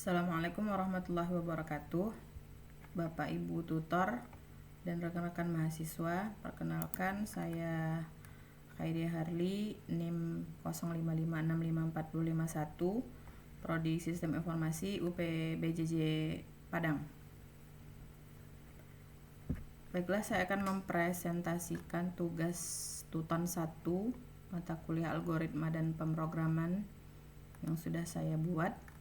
Assalamualaikum warahmatullahi wabarakatuh. Bapak Ibu tutor dan rekan-rekan mahasiswa, perkenalkan saya Khairia Harli, NIM 05565451, Prodi Sistem Informasi UPBJJ Padang. Baiklah, saya akan mempresentasikan tugas Tuton 1 mata kuliah algoritma dan pemrograman yang sudah saya buat.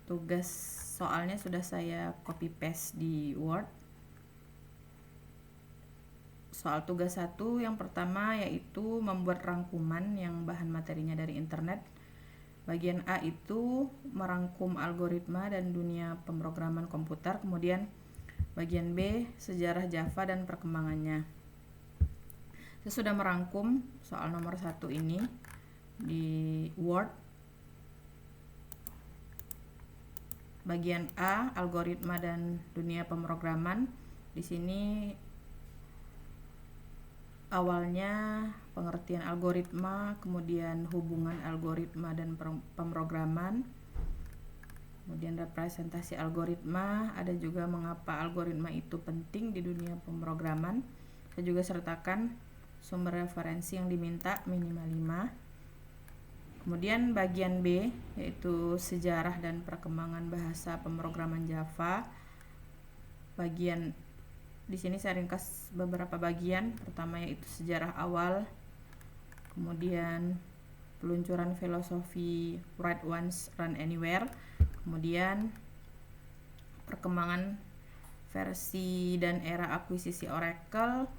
Tugas soalnya sudah saya copy paste di Word. Soal tugas 1 yang pertama yaitu membuat rangkuman yang bahan materinya dari internet. Bagian A itu merangkum algoritma dan dunia pemrograman komputer. Kemudian bagian B sejarah Java dan perkembangannya. Saya sudah merangkum soal nomor 1 ini di Word. Bagian A, algoritma dan dunia pemrograman. Di sini awalnya pengertian algoritma, kemudian hubungan algoritma dan pemrograman, kemudian representasi algoritma, ada juga mengapa algoritma itu penting di dunia pemrograman. Saya juga sertakan sumber referensi yang diminta minimal 5. Kemudian bagian B yaitu sejarah dan perkembangan bahasa pemrograman Java. Bagian di sini saya ringkas beberapa bagian. Pertama yaitu sejarah awal, kemudian peluncuran filosofi write once run anywhere, kemudian perkembangan versi dan era akuisisi Oracle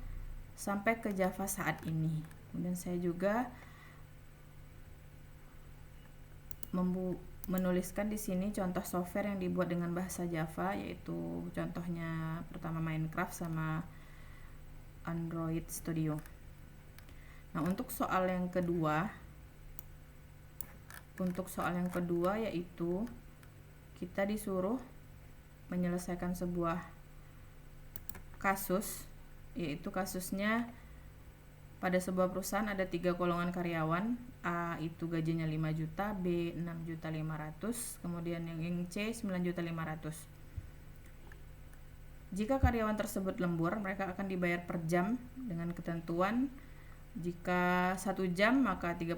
sampai ke Java saat ini. Kemudian saya juga menuliskan di sini contoh software yang dibuat dengan bahasa Java, yaitu contohnya pertama Minecraft sama Android Studio. Nah, untuk soal yang kedua yaitu kita disuruh menyelesaikan sebuah kasus, yaitu kasusnya pada sebuah perusahaan ada 3 golongan karyawan. A itu gajinya 5 juta, B 6.500.000, kemudian yang C 9.500.000. Jika karyawan tersebut lembur, mereka akan dibayar per jam dengan ketentuan jika 1 jam maka 30%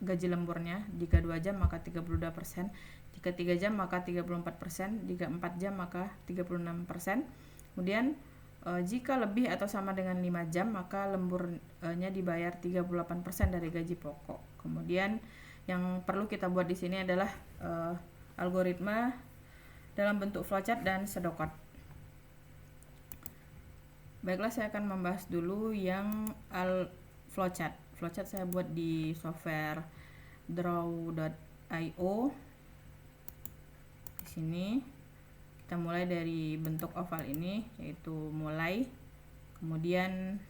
gaji lemburnya, jika 2 jam maka 32%, jika 3 jam maka 34%, jika 4 jam maka 36%. Kemudian jika lebih atau sama dengan 5 jam maka lemburnya dibayar 38% dari gaji pokok. Kemudian yang perlu kita buat di sini adalah algoritma dalam bentuk flowchart dan sedokot. Baiklah, saya akan membahas dulu yang flowchart. Flowchart saya buat di software draw.io. Di sini kita mulai dari bentuk oval ini, yaitu mulai, kemudian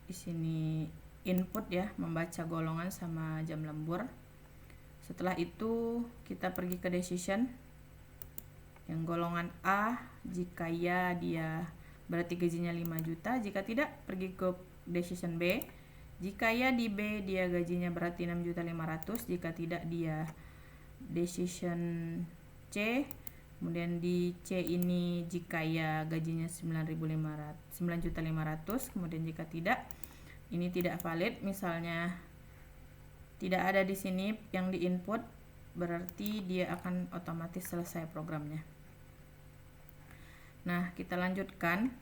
di sini input ya, membaca golongan sama jam lembur. Setelah itu kita pergi ke decision. Yang golongan A, jika ya dia berarti gajinya 5 juta, jika tidak pergi ke decision B. Jika ya di B dia gajinya berarti 6.500.000, jika tidak dia decision C. Kemudian di C ini jika ya gajinya 9.500.000, kemudian jika tidak ini tidak valid, misalnya tidak ada di sini yang di input, berarti dia akan otomatis selesai programnya. Nah, kita lanjutkan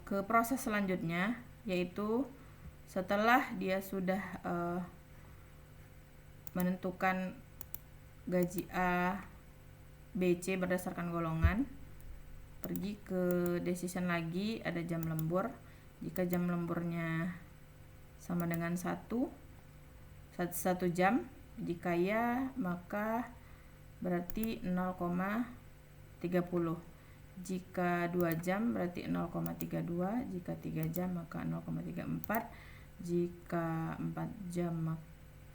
ke proses selanjutnya, yaitu setelah dia sudah menentukan gaji A, B, C berdasarkan golongan, pergi ke decision lagi, ada jam lembur. Jika jam lemburnya sama dengan 1 jam, jika ya maka berarti 0,30. Jika 2 jam berarti 0,32, jika 3 jam maka 0,34, jika 4 jam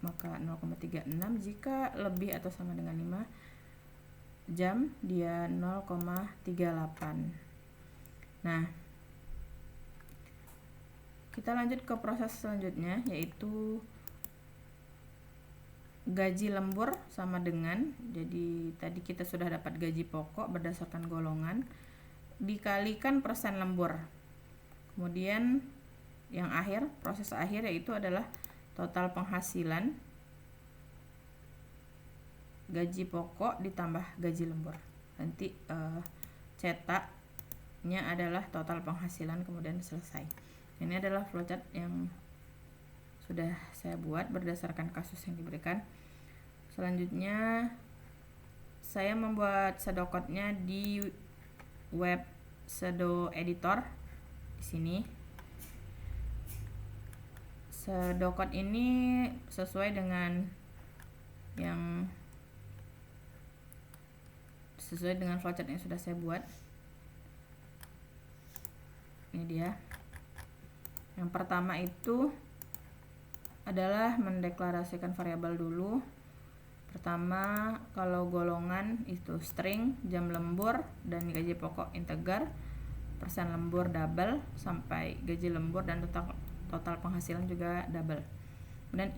maka 0,36, jika lebih atau sama dengan 5 jam dia 0,38. Nah, kita lanjut ke proses selanjutnya, yaitu gaji lembur sama dengan, jadi tadi kita sudah dapat gaji pokok berdasarkan golongan dikalikan persen lembur. Kemudian yang akhir, proses akhir yaitu adalah total penghasilan gaji pokok ditambah gaji lembur. Nanti cetaknya adalah total penghasilan kemudian selesai. Ini adalah flowchart yang sudah saya buat berdasarkan kasus yang diberikan. Selanjutnya saya membuat sedokotnya di web Sedo Editor di sini. Sedokot ini sesuai dengan flowchart yang sudah saya buat. Ini dia. Yang pertama itu adalah mendeklarasikan variabel dulu. Pertama, kalau golongan itu string, jam lembur dan gaji pokok integer, persen lembur double sampai gaji lembur dan total penghasilan juga double. Kemudian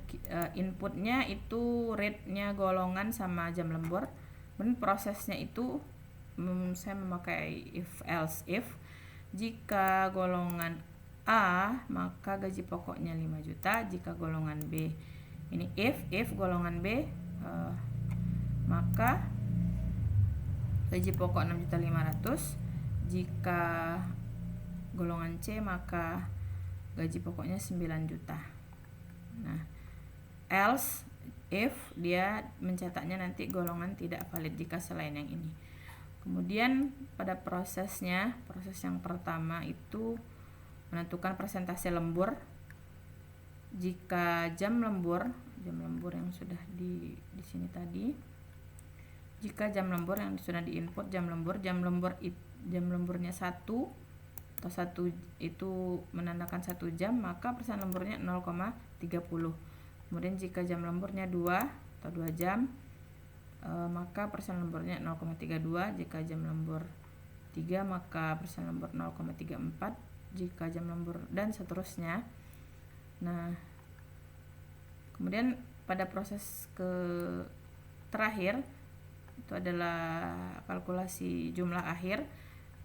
inputnya itu rate-nya golongan sama jam lembur. Kemudian prosesnya itu saya memakai if else if. Jika golongan A maka gaji pokoknya 5 juta. Jika golongan B, ini if golongan B maka gaji pokok 6.500.000. Jika golongan C maka gaji pokoknya 9 juta. Nah, else if dia mencetaknya nanti golongan tidak valid jika selain yang ini. Kemudian pada proses yang pertama itu menentukan persentase lembur. Jika jam lembur yang sudah di sini tadi, jika jam lembur yang sudah diinput jam lemburnya 1 atau 1 itu menandakan 1 jam, maka persen lemburnya 0,30. Kemudian jika jam lemburnya 2 atau 2 jam, maka persen lemburnya 0,32. Jika jam lembur 3 maka persen lembur 0,34. Jika jam lembur dan seterusnya. Nah, kemudian pada proses terakhir itu adalah kalkulasi jumlah akhir.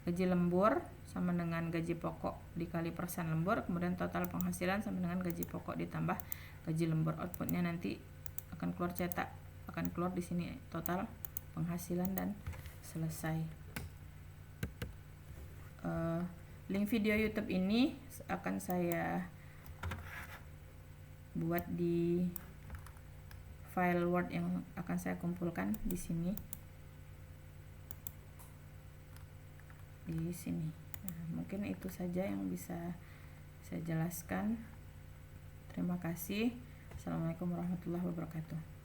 Gaji lembur sama dengan gaji pokok dikali persen lembur, kemudian total penghasilan sama dengan gaji pokok ditambah gaji lembur. Outputnya nanti akan keluar di sini total penghasilan dan selesai. Link video YouTube ini akan saya buat di file Word yang akan saya kumpulkan di sini. Nah, mungkin itu saja yang bisa saya jelaskan. Terima kasih. Assalamualaikum warahmatullahi wabarakatuh.